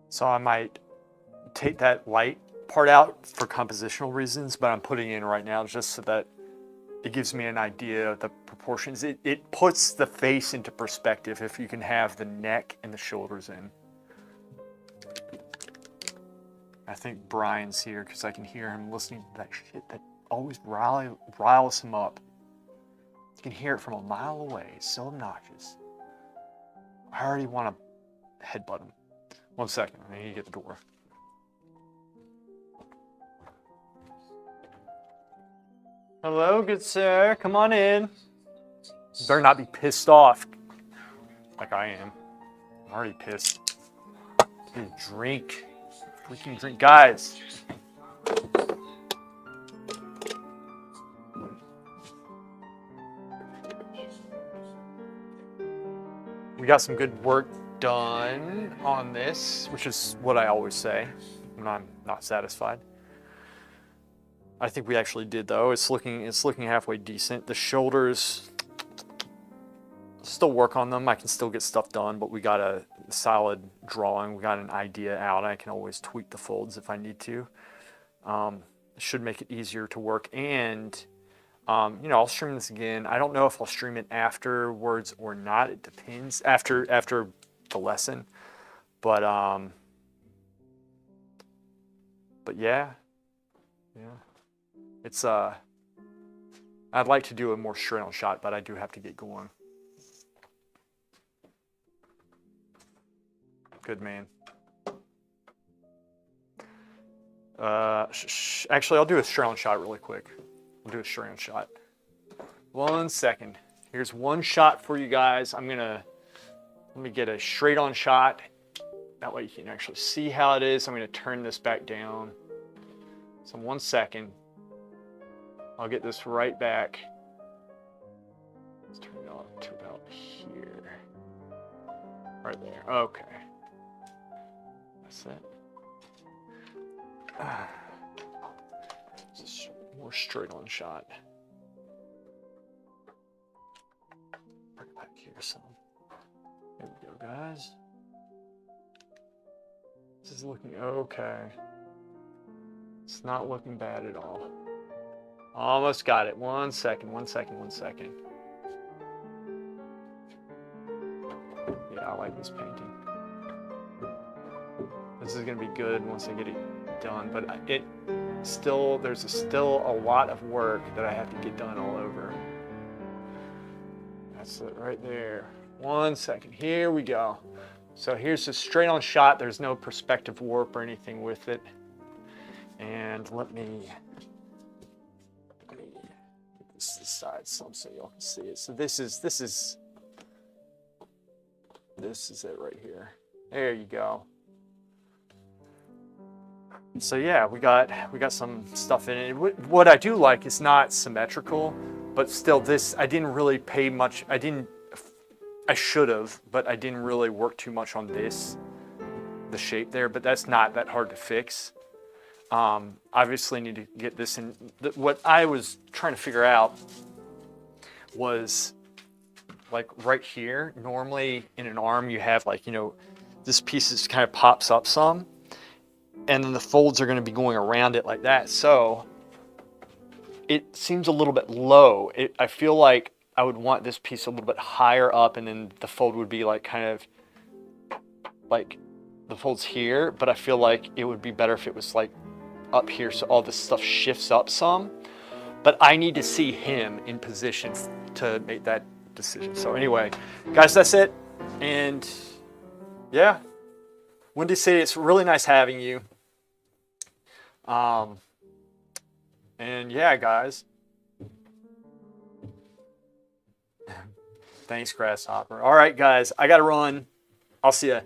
So I might take that light part out for compositional reasons, but I'm putting it in right now just so that it gives me an idea of the proportions. It puts the face into perspective if you can have the neck and the shoulders in. I think Brian's here because I can hear him listening to that shit that always riles him up. You can hear it from a mile away. It's so obnoxious. I already want to headbutt him. 1 second, I need to get the door. Hello, good sir. Come on in. You better not be pissed off like I am. I'm already pissed. Dude, drink. Freaking drink. Guys. We got some good work done on this, which is what I always say when I'm not satisfied. I think we actually did though. It's looking halfway decent. The shoulders, still work on them. I can still get stuff done, but we got a solid drawing. We got an idea out. I can always tweak the folds if I need to. It should make it easier to work. And you know, I'll stream this again. I don't know if I'll stream it afterwards or not. It depends. After the lesson, but yeah. It's I'd like to do a more straight on shot, but I do have to get going. Good man. Actually, I'll do a straight on shot really quick. We'll do a straight on shot. 1 second. Here's one shot for you guys. Let me get a straight on shot. That way you can actually see how it is. I'm gonna turn this back down. So 1 second. I'll get this right back. Let's turn it on to about here. Right there. Okay. That's it. Just more straight on shot. Bring it back here some. There we go, guys. This is looking okay. It's not looking bad at all. Almost got it. 1 second, 1 second, 1 second. Yeah, I like this painting. This is gonna be good once I get it done, but there's still a lot of work that I have to get done all over. That's it right there. 1 second, here we go. So here's a straight on shot. There's no perspective warp or anything with it. And let me get this aside some so y'all can see it. So this is it right here. There you go. So yeah, we got some stuff in it. What I do like is not symmetrical, but still I didn't really pay much. I should have, but I didn't really work too much on the shape there, but that's not that hard to fix. Obviously need to get this in. What I was trying to figure out was like right here, normally in an arm you have like, this piece just kind of pops up some, and then the folds are going to be going around it like that. So it seems a little bit low. I feel like I would want this piece a little bit higher up, and then the fold would be like kind of like the fold's here, but I feel like it would be better if it was like up here so all this stuff shifts up some. But I need to see him in position to make that decision. So anyway, guys, that's it. And yeah, Windy City, it's really nice having you. And yeah, guys. Thanks, Grasshopper. All right, guys, I got to run. I'll see ya.